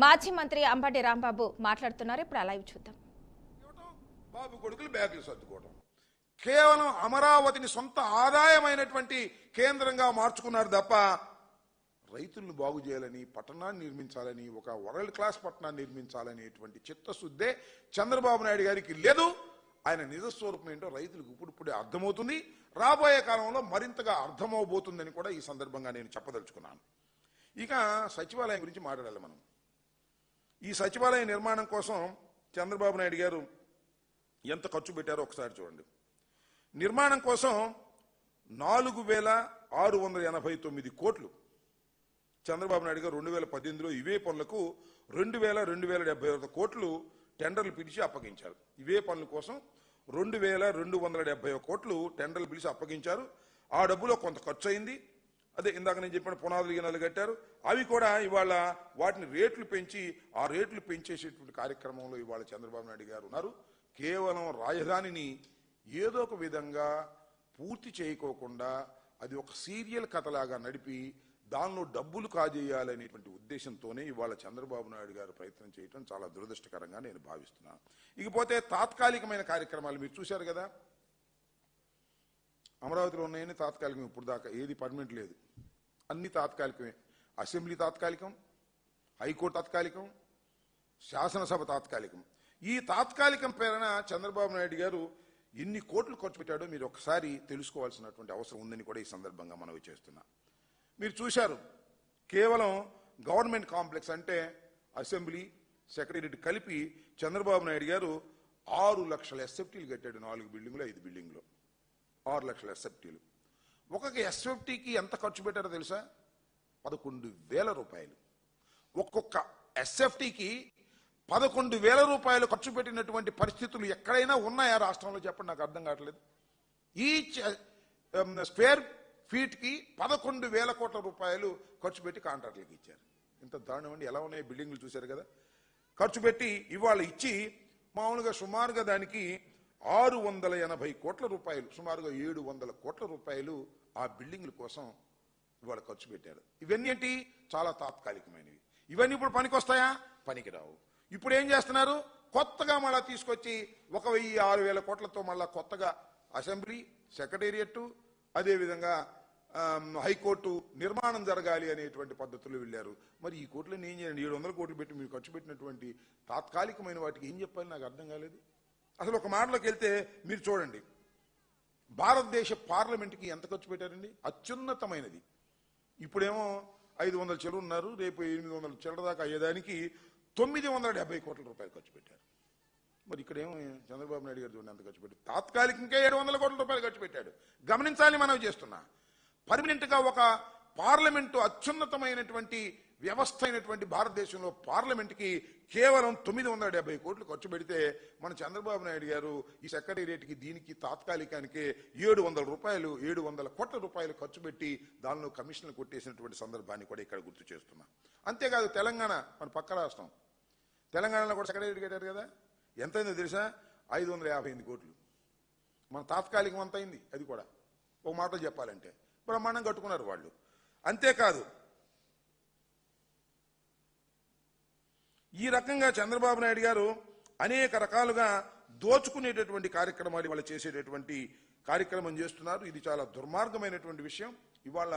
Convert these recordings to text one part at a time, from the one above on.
మాజీ మంత్రి అంబటి రాంబాబు మాట్లాడుతున్నారు. ఇప్పుడు ఆ లైవ్ చూద్దాం. బాబు కొడుకులు బ్యాగులు సర్దుకోవడం, కేవలం అమరావతిని సొంత ఆదాయమైనటువంటి కేంద్రంగా మార్చుకున్నారు తప్ప రైతులను బాగు చేయాలని, పట్టణాన్ని నిర్మించాలని, ఒక వరల్డ్ క్లాస్ పట్టణాన్ని నిర్మించాలనేటువంటి చిత్తశుద్ధే చంద్రబాబు నాయుడు గారికి లేదు. ఆయన నిజస్వరూపం ఏంటో రైతులకు ఇప్పుడిప్పుడే అర్థమవుతుంది. రాబోయే కాలంలో మరింతగా అర్థమవబోతుందని కూడా ఈ సందర్భంగా నేను చెప్పదలుచుకున్నాను. ఇక సచివాలయం గురించి మాట్లాడాలి మనం. ఈ సచివాలయ నిర్మాణం కోసం చంద్రబాబు నాయుడు గారు ఎంత ఖర్చు పెట్టారో ఒకసారి చూడండి. నిర్మాణం కోసం 4,689 కోట్లు చంద్రబాబు నాయుడు గారు 2018లో ఇవే పనులకు 2,271 కోట్లు టెండర్లు పిలిచి అప్పగించారు. ఇవే పనుల కోసం 2,271 కోట్లు టెండర్లు పిలిచి అప్పగించారు. ఆ డబ్బులో కొంత ఖర్చు అయింది. అదే ఇందాక నేను చెప్పిన పునాదులు గినాలు కట్టారు. అవి కూడా ఇవాళ వాటిని రేట్లు పెంచి ఆ రేట్లు పెంచేసేటువంటి కార్యక్రమంలో ఇవాళ చంద్రబాబు నాయుడు గారు ఉన్నారు. కేవలం రాజధానిని ఏదో ఒక విధంగా పూర్తి చేయకోకుండా అది ఒక సీరియల్ కథలాగా నడిపి దానిలో డబ్బులు కాజేయాలనేటువంటి ఉద్దేశంతోనే ఇవాళ చంద్రబాబు నాయుడు గారు ప్రయత్నం చేయడం చాలా దురదృష్టకరంగా నేను భావిస్తున్నాను. ఇకపోతే తాత్కాలికమైన కార్యక్రమాలు మీరు చూశారు కదా. అమరావతిలో ఉన్నాయని తాత్కాలికం, ఇప్పుడు దాకా ఏది పర్మనెంట్ లేదు, అన్ని తాత్కాలికమే. అసెంబ్లీ తాత్కాలికం, హైకోర్టు తాత్కాలికం, శాసనసభ తాత్కాలికం. ఈ తాత్కాలికం పేరున చంద్రబాబు నాయుడు గారు ఎన్ని కోట్లు ఖర్చు పెట్టాడో మీరు ఒకసారి తెలుసుకోవాల్సినటువంటి అవసరం ఉందని కూడా ఈ సందర్భంగా మనవి చేస్తున్నా. మీరు చూశారు, కేవలం గవర్నమెంట్ కాంప్లెక్స్ అంటే అసెంబ్లీ, సెక్రటేరియట్ కలిపి చంద్రబాబు నాయుడు గారు 6 లక్షల ఎస్ఎఫ్టీలు కట్టాడు. 4 బిల్డింగులు 5 బిల్డింగులు 6 లక్షల ఎస్ఎఫ్టీలు. ఒక్కొక్క ఎస్ఎఫ్టీకి ఎంత ఖర్చు పెట్టారో తెలుసా? 11,000 రూపాయలు. ఒక్కొక్క ఎస్ఎఫ్టీకి 11,000 రూపాయలు ఖర్చు పెట్టినటువంటి పరిస్థితులు ఎక్కడైనా ఉన్నాయా రాష్ట్రంలో? చెప్పండి, నాకు అర్థం కావట్లేదు. ఈచ్ స్క్వేర్ ఫీట్ కి 11,000 కోట్ల రూపాయలు ఖర్చు పెట్టి కాంట్రాక్టులకు ఇచ్చారు. ఇంత దారుణం అండి. ఎలా ఉన్నాయి బిల్డింగ్లు చూశారు కదా. ఖర్చు పెట్టి ఇవాళ ఇచ్చి మామూలుగా సుమారుగా దానికి 680 కోట్ల రూపాయలు, సుమారుగా 700 కోట్ల రూపాయలు ఆ బిల్డింగ్ల కోసం ఇవాళ ఖర్చు పెట్టారు. ఇవన్నీ ఏంటి? చాలా తాత్కాలికమైనవి. ఇవన్నీ ఇప్పుడు పనికొస్తాయా? పనికిరావు. ఇప్పుడు ఏం చేస్తున్నారు? కొత్తగా మళ్ళా తీసుకొచ్చి 1,6,000 కోట్లతో మళ్ళా కొత్తగా అసెంబ్లీ, సెక్రటేరియట్, అదేవిధంగా హైకోర్టు నిర్మాణం జరగాలి అనేటువంటి పద్ధతులు వెళ్ళారు. మరి ఈ కోట్లను ఏం చేయండి? 700 కోట్లు పెట్టి మీరు ఖర్చు పెట్టినటువంటి తాత్కాలికమైన వాటికి ఏం చెప్పాలి? నాకు అర్థం కాలేదు. అసలు ఒక మాటలోకి వెళ్తే మీరు చూడండి, భారతదేశ పార్లమెంట్కి ఎంత ఖర్చు పెట్టారండి? అత్యున్నతమైనది. ఇప్పుడేమో 500 చిల్లర ఉన్నారు, రేపు 800 చిల్లర దాకా అయ్యేదానికి 970 కోట్ల రూపాయలు ఖర్చు పెట్టారు. మరి ఇక్కడేమో చంద్రబాబు నాయుడు గారు చూడండి ఎంత ఖర్చు పెట్టారు. తాత్కాలికంగా 700 కోట్ల రూపాయలు ఖర్చు పెట్టాడు. గమనించాలి, మనం చేస్తున్నా పర్మనెంట్ గా ఒక పార్లమెంటు, అత్యున్నతమైనటువంటి వ్యవస్థ అయినటువంటి భారతదేశంలో పార్లమెంట్కి కేవలం 970 కోట్లు ఖర్చు పెడితే మన చంద్రబాబు నాయుడు గారు ఈ సెక్రటేరియట్కి దీనికి తాత్కాలికానికే 700 కోట్ల రూపాయలు ఖర్చు పెట్టి దానిలో కమిషన్లు కొట్టేసినటువంటి సందర్భాన్ని కూడా ఇక్కడ గుర్తు చేస్తున్నా. అంతేకాదు తెలంగాణ, మన పక్క రాష్ట్రం తెలంగాణలో కూడా సెక్రటేరియట్ కట్టారు కదా. ఎంతైందో తెలుసా? 558 కోట్లు. మన తాత్కాలికం అంత అయింది. అది కూడా ఒక మాటలో చెప్పాలంటే బ్రహ్మాండం కట్టుకున్నారు వాళ్ళు. అంతేకాదు, ఈ రకంగా చంద్రబాబు నాయుడు గారు అనేక రకాలుగా దోచుకునేటటువంటి కార్యక్రమాలు ఇవాళ చేసేటటువంటి కార్యక్రమం చేస్తున్నారు. ఇది చాలా దుర్మార్గమైనటువంటి విషయం. ఇవాళ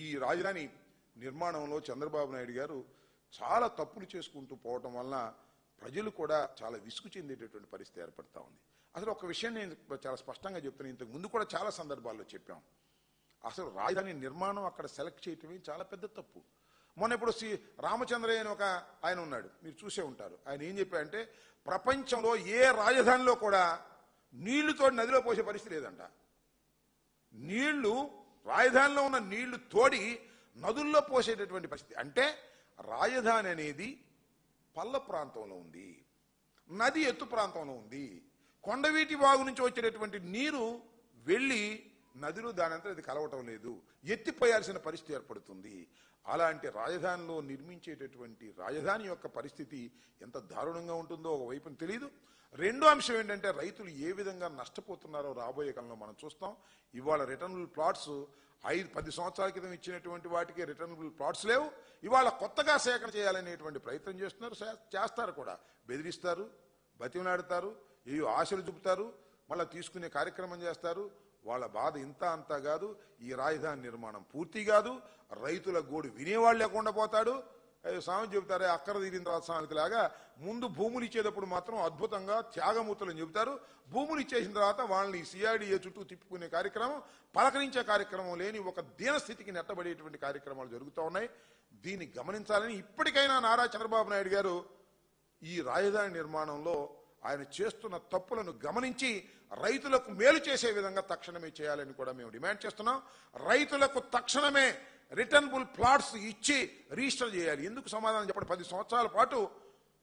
ఈ రాజధాని నిర్మాణంలో చంద్రబాబు నాయుడు గారు చాలా తప్పులు చేసుకుంటూ పోవటం వల్ల ప్రజలు కూడా చాలా విసుగు చెందేటటువంటి పరిస్థితి ఏర్పడతా ఉంది. అసలు ఒక విషయం నేను చాలా స్పష్టంగా చెప్తున్నాను, ఇంతకు ముందు కూడా చాలా సందర్భాల్లో చెప్పాం. అసలు రాజధాని నిర్మాణం అక్కడ సెలెక్ట్ చేయటమే చాలా పెద్ద తప్పు. మొన్న ఇప్పుడు రామచంద్రయ్య అని ఒక ఆయన ఉన్నాడు, మీరు చూసే ఉంటారు. ఆయన ఏం చెప్పారంటే ప్రపంచంలో ఏ రాజధానిలో కూడా నీళ్లుతో నదిలో పోసే పరిస్థితి లేదంట. నీళ్లు, రాజధానిలో ఉన్న నీళ్లు తోడి నదుల్లో పోసేటటువంటి పరిస్థితి. అంటే రాజధాని అనేది పల్ల ప్రాంతంలో ఉంది, నది ఎత్తు ప్రాంతంలో ఉంది. కొండవీటి వాగు నుంచి వచ్చేటటువంటి నీరు వెళ్ళి నదిలో దానంతా అది కలవటం లేదు, ఎత్తిపోయాల్సిన పరిస్థితి ఏర్పడుతుంది. అలాంటి రాజధానిలో నిర్మించేటటువంటి రాజధాని యొక్క పరిస్థితి ఎంత దారుణంగా ఉంటుందో ఒకవైపున తెలియదు. రెండో అంశం ఏంటంటే రైతులు ఏ విధంగా నష్టపోతున్నారో రాబోయే కాలంలో మనం చూస్తాం. ఇవాళ రిటర్నబుల్ ప్లాట్స్ 10 సంవత్సరాల క్రితం ఇచ్చినటువంటి వాటికి రిటర్నబుల్ ప్లాట్స్ లేవు. ఇవాళ కొత్తగా సేకరణ చేయాలనేటువంటి ప్రయత్నం చేస్తున్నారు, చేస్తారు కూడా. బెదిరిస్తారు, బతిమలాడతారు, ఏ ఆశలు చూపుతారు, మళ్ళీ తీసుకునే కార్యక్రమం చేస్తారు. వాళ్ళ బాధ ఇంత అంతా కాదు. ఈ రాజధాని నిర్మాణం పూర్తి కాదు. రైతుల గోడు వినేవాళ్ళు లేకుండా పోతాడు. సామెత చెబుతారే, అక్కర తీరిన తర్వాత సామెత లాగా ముందు భూములు ఇచ్చేటప్పుడు మాత్రం అద్భుతంగా త్యాగమూర్తులని చెబుతారు. భూములు ఇచ్చేసిన తర్వాత వాళ్ళని సిఆర్డీఏ చుట్టూ తిప్పుకునే కార్యక్రమం, పలకరించే కార్యక్రమం లేని ఒక దీనస్థితికి నెట్టబడేటువంటి కార్యక్రమాలు జరుగుతూ ఉన్నాయి. దీన్ని గమనించాలని ఇప్పటికైనా నారా చంద్రబాబు నాయుడు గారు ఈ రాజధాని నిర్మాణంలో ఆయన చేస్తున్న తప్పులను గమనించి రైతులకు మేలు చేసే విధంగా తక్షణమే చేయాలని కూడా మేము డిమాండ్ చేస్తున్నాం. రైతులకు తక్షణమే రిటర్నబుల్ ప్లాట్స్ ఇచ్చి రిజిస్టర్ చేయాలి. ఎందుకు సమాధానం చెప్పండి? 10 సంవత్సరాల పాటు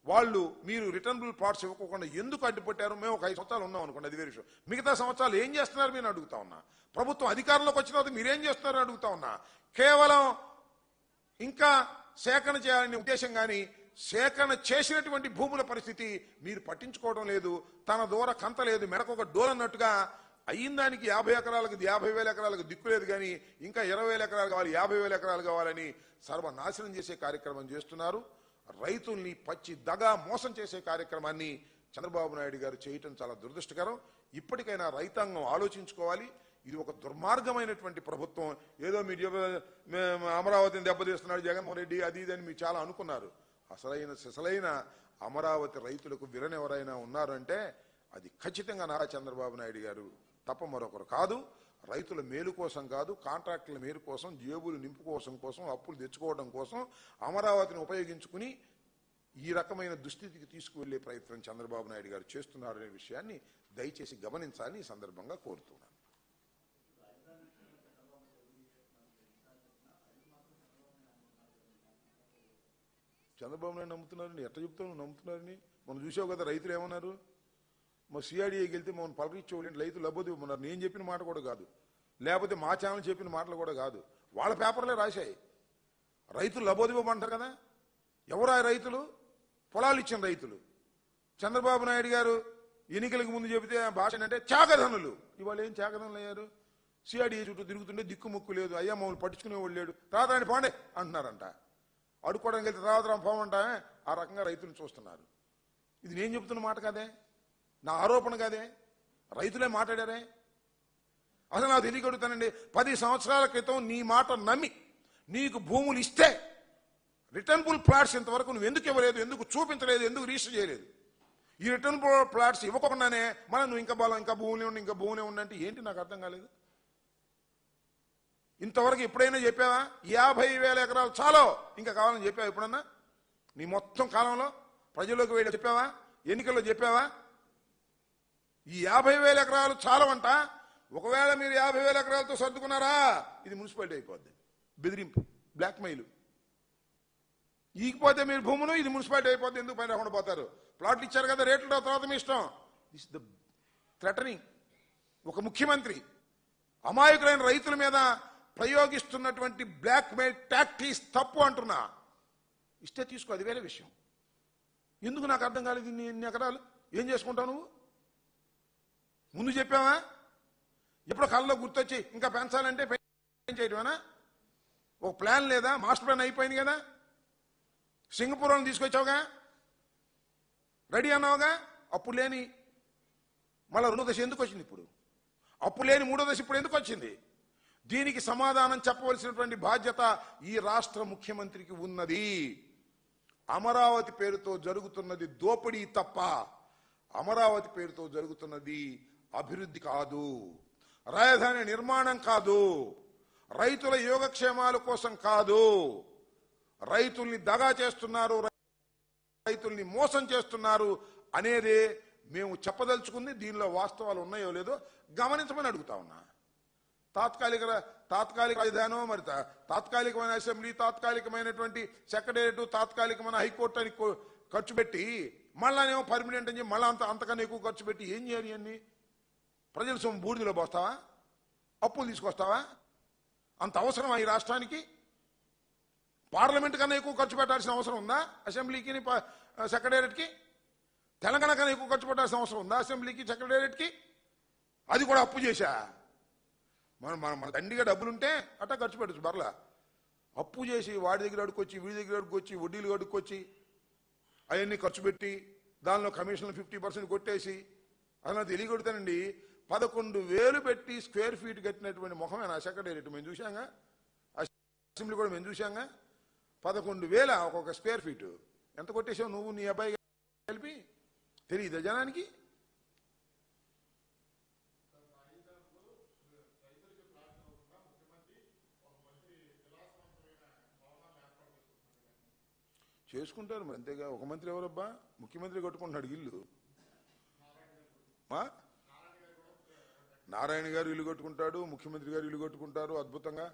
వాళ్ళు మీరు రిటర్నబుల్ ప్లాట్స్ ఇవ్వకుండా ఎందుకు అడ్డుపట్టారు? మేము ఒక 5 సంవత్సరాలు ఉన్నాం అనుకోండి, అది వేరే విషయం. మిగతా సంవత్సరాలు ఏం చేస్తున్నారు మీరు అడుగుతా ఉన్నా. ప్రభుత్వం అధికారంలోకి వచ్చిన తర్వాత మీరేం చేస్తున్నారని అడుగుతా ఉన్నా. కేవలం ఇంకా సేకరణ చేయాలనే ఉద్దేశం కానీ సేకరణ చేసినటువంటి భూముల పరిస్థితి మీరు పట్టించుకోవడం లేదు. తన దూర కంత లేదు, మెడకు ఒక డోల్ అన్నట్టుగా అయిన దానికి 50 ఎకరాలకు 50,000 ఎకరాలకు దిక్కు లేదు. కానీ ఇంకా 20,000 ఎకరాలు కావాలి, 50,000 ఎకరాలు కావాలని సర్వనాశనం చేసే కార్యక్రమం చేస్తున్నారు. రైతుల్ని పచ్చి దగా మోసం చేసే కార్యక్రమాన్ని చంద్రబాబు నాయుడు గారు చేయటం చాలా దురదృష్టకరం. ఇప్పటికైనా రైతాంగం ఆలోచించుకోవాలి. ఇది ఒక దుర్మార్గమైనటువంటి ప్రభుత్వం. ఏదో మీరు అమరావతిని దెబ్బతీస్తున్నాడు జగన్మోహన్ రెడ్డి, అది ఇది అని మీరు చాలా అనుకున్నారు. అసలైన అమరావతి రైతులకు విలన్ ఎవరైనా ఉన్నారంటే అది ఖచ్చితంగా నారా చంద్రబాబు నాయుడు గారు తప్ప మరొకరు కాదు. రైతుల మేలు కోసం కాదు, కాంట్రాక్టుల మేలు కోసం, జేబులు నింపుకోవడం కోసం, అప్పులు తెచ్చుకోవడం కోసం అమరావతిని ఉపయోగించుకుని ఈ రకమైన దుస్థితికి తీసుకువెళ్లే ప్రయత్నం చంద్రబాబు నాయుడు గారు చేస్తున్నారనే విషయాన్ని దయచేసి గమనించాలని ఈ సందర్భంగా కోరుతున్నాను. చంద్రబాబు నాయుడు నమ్ముతున్నారని ఎట్లా చెప్తావు? నువ్వు నమ్ముతున్నారని మనం చూసావు కదా. రైతులు ఏమన్నారు? మా సిఆర్డీఏకి వెళ్తే మమ్మల్ని పలకరించేవాళ్ళు రైతులు లబ్బోదివ్వమన్నారు. నేను చెప్పిన మాట కూడా కాదు, లేకపోతే మా ఛానల్ చెప్పిన మాటలు కూడా కాదు, వాళ్ళ పేపర్లే రాశాయి. రైతులు లబ్బోదివ్వమంటారు కదా. ఎవరు ఆ రైతులు? పొలాలు ఇచ్చిన రైతులు. చంద్రబాబు నాయుడు గారు ఎన్నికలకు ముందు చెబితే భాష అంటే త్యాగధనులు. ఇవాళ ఏం త్యాగధనులు అయ్యారు? సిఆర్డీఏ చుట్టూ తిరుగుతుంటే దిక్కుముక్కు లేదు, అయ్యా మమ్మల్ని పట్టించుకునేవాళ్ళు లేడు, తర్వాత ఆయన పోండే అంటున్నారంట. అడుక్కోవడానికి వెళ్తే తర్వాత పోమంటా ఆ రకంగా రైతులను చూస్తున్నారు. ఇది నేను చెబుతున్న మాట కాదే, నా ఆరోపణ కాదే, రైతులే మాట్లాడారే. అసలు నాకు తెలియగలుగుతానండి, 10 సంవత్సరాల క్రితం నీ మాట నమ్మి నీకు భూములు ఇస్తే రిటర్నబుల్ ప్లాట్స్ ఇంతవరకు నువ్వు ఎందుకు ఇవ్వలేదు, ఎందుకు చూపించలేదు, ఎందుకు రిజిస్టర్ చేయలేదు? ఈ రిటర్నబుల్ ప్లాట్స్ ఇవ్వకుండానే మనం నువ్వు ఇంకా బలం, ఇంకా భూములే ఉండంటే ఏంటి నాకు అర్థం కాలేదు. ఇంతవరకు ఎప్పుడైనా చెప్పావా 50,000 ఎకరాలు చాలో ఇంకా కావాలని చెప్పావా ఎప్పుడన్నా? నీ మొత్తం కాలంలో ప్రజల్లోకి వెళ్ళి చెప్పావా? ఎన్నికల్లో చెప్పావా? ఈ 50,000 ఎకరాలు చాలవంట. ఒకవేళ మీరు 50,000 ఎకరాలతో సర్దుకున్నారా ఇది మున్సిపాలిటీ అయిపోద్ది. బెదిరింపు, బ్లాక్మెయిల్. ఈగిపోతే మీరు భూములు, ఇది మున్సిపాలిటీ అయిపోద్ది. ఎందుకు పైన రాకుండా పోతారు? ప్లాట్లు ఇచ్చారు కదా, రేట్ల తర్వాత మీ ఇష్టం. This the threatening. ఒక ముఖ్యమంత్రి అమాయకులైన రైతుల మీద ప్రయోగిస్తున్నటువంటి బ్లాక్ మెయిల్ టాక్టిక్స్ తప్పు అంటున్నా. ఇస్తే తీసుకో, అది వేరే విషయం. ఎందుకు నాకు అర్థం కాలేదు. ఇన్ని ఎకరాలు ఏం చేసుకుంటావు నువ్వు? ముందు చెప్పావా? ఎప్పుడో కళ్ళలో గుర్తొచ్చి ఇంకా పెంచాలంటే పెంచేయటమేనా? ఒక ప్లాన్ లేదా? మాస్టర్ ప్లాన్ అయిపోయింది కదా. సింగపూర్ని తీసుకొచ్చావుగా, రెడీ అన్నావుగా. అప్పుడు లేని మళ్ళీ 2వ దశ ఎందుకు వచ్చింది ఇప్పుడు? అప్పుడు లేని 3వ దశ ఇప్పుడు ఎందుకు వచ్చింది? దీనికి సమాధానం చెప్పవలసినటువంటి బాధ్యత ఈ రాష్ట్ర ముఖ్యమంత్రికి ఉన్నది. అమరావతి పేరుతో జరుగుతున్నది దోపిడీ తప్ప అమరావతి పేరుతో జరుగుతున్నది అభివృద్ధి కాదు, రాజధాని నిర్మాణం కాదు, రైతుల యోగక్షేమాల కోసం కాదు. రైతుల్ని దగా చేస్తున్నారు, రైతుల్ని మోసం చేస్తున్నారు అనేదే మేము చెప్పదలుచుకుంది. దీనిలో వాస్తవాలు ఉన్నాయో లేదో గమనించమని అడుగుతా ఉన్నా. తాత్కాలిక రాజధానో, మరి తాత్కాలికమైన అసెంబ్లీ, తాత్కాలికమైనటువంటి సెక్రటేరియట్, తాత్కాలికమైన హైకోర్టు అని ఖర్చు పెట్టి మళ్ళానేమో పర్మినెంట్ అని చెప్పి మళ్ళీ అంతకన్నా ఎక్కువ ఖర్చు పెట్టి ఏం చేయాలి? అన్ని ప్రజల సొమ్ము బూడిదలో పోస్తావా? అప్పులు తీసుకొస్తావా? అంత అవసరమా ఈ రాష్ట్రానికి? పార్లమెంట్ కన్నా ఎక్కువ ఖర్చు పెట్టాల్సిన అవసరం ఉందా అసెంబ్లీకి, సెక్రటేరియట్కి? తెలంగాణ కన్నా ఎక్కువ ఖర్చు పెట్టాల్సిన అవసరం ఉందా అసెంబ్లీకి, సెక్రటేరియట్కి? అది కూడా అప్పు చేశా. మన దండిగా డబ్బులుంటే అట్టా ఖర్చు పెట్టచ్చు బర్లా. అప్పు చేసి వాడి దగ్గర అడుక్కొచ్చి వీడి దగ్గర అడుక్కొచ్చి వడ్డీలు అడుక్కొచ్చి అవన్నీ ఖర్చు పెట్టి దానిలో కమిషన్లు 50% కొట్టేసి అలా తెలియకొడతానండి. 11,000 పెట్టి స్క్వేర్ ఫీట్ కట్టినటువంటి ముఖమేనా సెక్రటేరియట్ మేము చూసాంగా, అసెంబ్లీ కూడా మేము చూసాంగా. 11,000 ఒక్కొక్క స్క్వేర్ ఫీటు. ఎంత కొట్టేసావు నువ్వు నీ అబ్బాయి కలిపి? తెలియదా జనానికి? చేసుకుంటారు మరి, అంతేగా. ఒక మంత్రి ఎవరబ్బా? ముఖ్యమంత్రి కట్టుకుంటున్నాడు ఇల్లు. నారాయణ గారు ఇల్లు కట్టుకుంటాడు, ముఖ్యమంత్రి గారు ఇల్లు కట్టుకుంటారు అద్భుతంగా.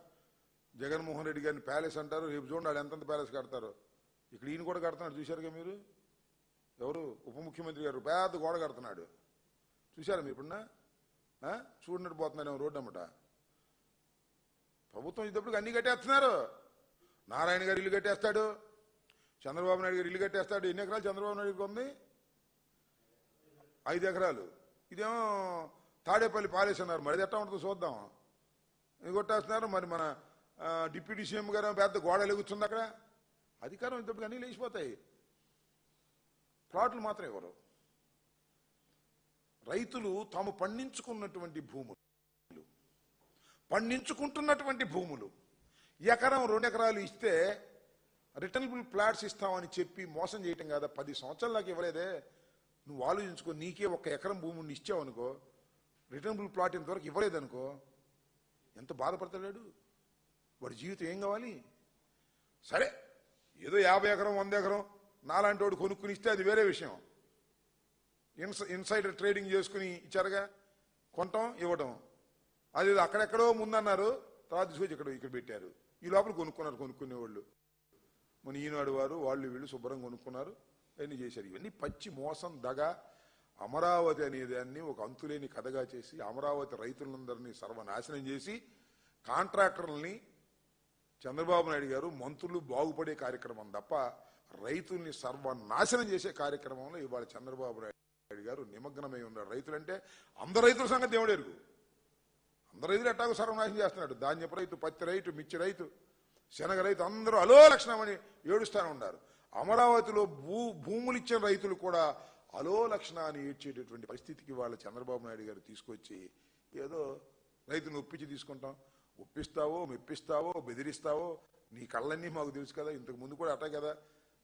జగన్మోహన్ రెడ్డి గారిని ప్యాలెస్ అంటారు. రేపు చూడండి వాళ్ళు ఎంతంత ప్యాలెస్ కడతారు. ఇక్కడ ఈయన కూడా కడుతున్నాడు, చూశారుగా మీరు. ఎవరు? ఉప ముఖ్యమంత్రి గారు పెద్ద గోడ కడుతున్నాడు, చూశారా మీరు? ఇప్పుడున్నా చూడనట్టు పోతున్నాడు రోడ్డు అమ్మట. ప్రభుత్వం ఇద్దప్పుడు అన్ని కట్టేస్తున్నారు. నారాయణ గారు ఇల్లు కట్టేస్తాడు, చంద్రబాబు నాయుడు గారు ఇల్లు కట్టేస్తాడు. ఎన్ని ఎకరాలు చంద్రబాబు నాయుడు ఉంది? 5 ఎకరాలు. ఇదేమో తాడేపల్లి ప్యాలెస్ అన్నారు. మరి ఎట్లా ఉంటుందో చూద్దాం. ఇది కొట్టేస్తున్నారు. మరి మన డిప్యూటీ సీఎం గారు పెద్ద గోడ ఎలుగుతుంది అక్కడ. అధికారం ఇంతప్పుడు అన్నీ లేచిపోతాయి. ప్లాట్లు మాత్రం ఇవ్వరు. రైతులు తాము పండించుకుంటున్నటువంటి భూములు ఎకరం 2 ఎకరాలు ఇస్తే రిటర్నబుల్ ప్లాట్స్ ఇస్తామని చెప్పి మోసం చేయటం కాదా? 10 సంవత్సరాల దాకా ఇవ్వలేదే. నువ్వు ఆలోచించుకో. నీకే 1 ఎకరం భూమిని ఇచ్చావు అనుకో, రిటర్నబుల్ ప్లాట్ ఇంతవరకు ఇవ్వలేదనుకో, ఎంత బాధపడతాడు వాడి జీవితం. ఏం కావాలి? సరే ఏదో 50 ఎకరం 100 ఎకరం నాలాంటి వాడు కొనుక్కుని ఇస్తే అది వేరే విషయం. ఇన్సైడర్ ట్రేడింగ్ చేసుకుని ఇచ్చారుగా, కొనటం ఇవ్వటం. అది అక్కడెక్కడో ముందన్నారు, తర్వాత తీసుకొచ్చి ఇక్కడ పెట్టారు. ఈ లోపల కొనుక్కునేవాళ్ళు. మన ఈనాడు వారు వాళ్ళు వీళ్ళు శుభ్రంగా కొనుక్కున్నారు, అవన్నీ చేశారు. ఇవన్నీ పచ్చి మోసం, దగ. అమరావతి అనేదాన్ని ఒక అంతులేని కథగా చేసి అమరావతి రైతులందరినీ సర్వనాశనం చేసి కాంట్రాక్టర్లని చంద్రబాబు నాయుడు గారు మంత్రులు బాగుపడే కార్యక్రమం తప్ప రైతుల్ని సర్వనాశనం చేసే కార్యక్రమంలో ఇవాళ చంద్రబాబు నాయుడు గారు నిమగ్నమై ఉన్నారు. రైతులంటే అందరు రైతుల సంగతి దేవుడు ఎరుగు. అందరు రైతులు ఎట్టాగో సర్వనాశనం చేస్తున్నాడు. ధాన్యపు రైతు, పత్తి రైతు, మిర్చి రైతు, శనగ రైతు అందరూ అలో లక్షణమని ఏడుస్తానే ఉన్నారు. అమరావతిలో భూములు ఇచ్చిన రైతులు కూడా అలో లక్షణాన్ని ఏడ్చేటటువంటి పరిస్థితికి వాళ్ళ చంద్రబాబు నాయుడు గారు తీసుకొచ్చి ఏదో రైతును ఒప్పించి తీసుకుంటాం. ఒప్పిస్తావో, మెప్పిస్తావో, బెదిరిస్తావో నీ కళ్ళన్నీ మాకు తెలుసు కదా. ఇంతకు ముందు కూడా అట్టే కదా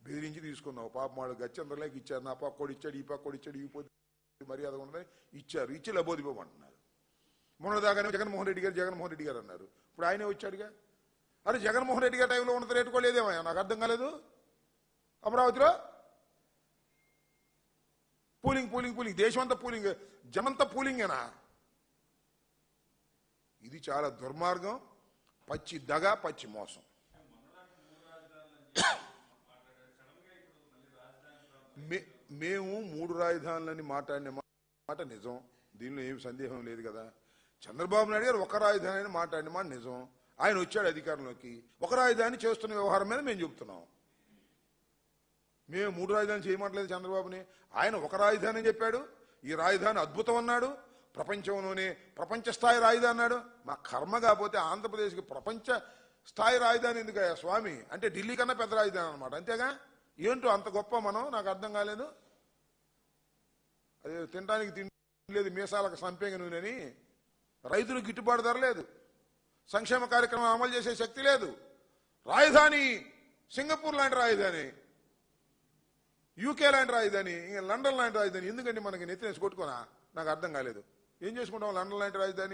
బెదిరించి తీసుకున్నావు. పాప వాళ్ళు గచ్చందరలేకి ఇచ్చారు. నా పక్కోడు ఇచ్చాడు, ఈ పక్కోడు ఇచ్చాడు, ఈ పోతే మర్యాద ఉండదని ఇచ్చారు. ఇచ్చి లబోదిపోమంటున్నారు. మొన్నదాకానే జగన్మోహన్ రెడ్డి గారు అన్నారు. ఇప్పుడు ఆయనే వచ్చాడుగా. అరే జగన్మోహన్ రెడ్డి గారి టైంలో ఉన్నది రేటు కూడా లేదేమయ్యా? నాకు అర్థం కాలేదు. అమరావతిలో పూలింగ్ దేశం అంతా పూలింగ్, జనంతా పూలింగేనా? ఇది చాలా దుర్మార్గం, పచ్చి దగ, పచ్చి మోసం. మేము 3 రాజధానులని మాట్లాడిన మాట నిజం, దీనిలో ఏమి సందేహం లేదు కదా. చంద్రబాబు నాయుడు గారు 1 రాజధాని అని మాట్లాడిన మాట నిజం. ఆయన వచ్చాడు అధికారంలోకి. 1 రాజధాని చేస్తున్న వ్యవహారం మీద మేము చెబుతున్నాం. మేము 3 రాజధాని చేయమంటలేదు చంద్రబాబుని. ఆయన 1 రాజధాని చెప్పాడు. ఈ రాజధాని అద్భుతం అన్నాడు. ప్రపంచంలోనే ప్రపంచ స్థాయి రాజధాని అన్నాడు. మా కర్మ కాకపోతే ఆంధ్రప్రదేశ్కి ప్రపంచ స్థాయి రాజధాని ఎందుకయ్యా స్వామి? అంటే ఢిల్లీ కన్నా పెద్ద రాజధాని అనమాట. అంతేగా? ఏంటో అంత గొప్ప మనం? నాకు అర్థం కాలేదు. అదే తినడానికి తిండి లేదు, మీసాలకు సంపేంగ నూనెని, రైతులకు గిట్టుబాటు ధర లేదు, సంక్షేమ కార్యక్రమం అమలు చేసే శక్తి లేదు. రాజధాని సింగపూర్ లాంటి రాజధాని, యూకే లాంటి రాజధాని, ఇంకా లండన్ లాంటి రాజధాని. ఎందుకండి మనకి నెత్తినేసి కొట్టుకోనా? నాకు అర్థం కాలేదు. ఏం చేసుకుంటాం లండన్ లాంటి రాజధాని?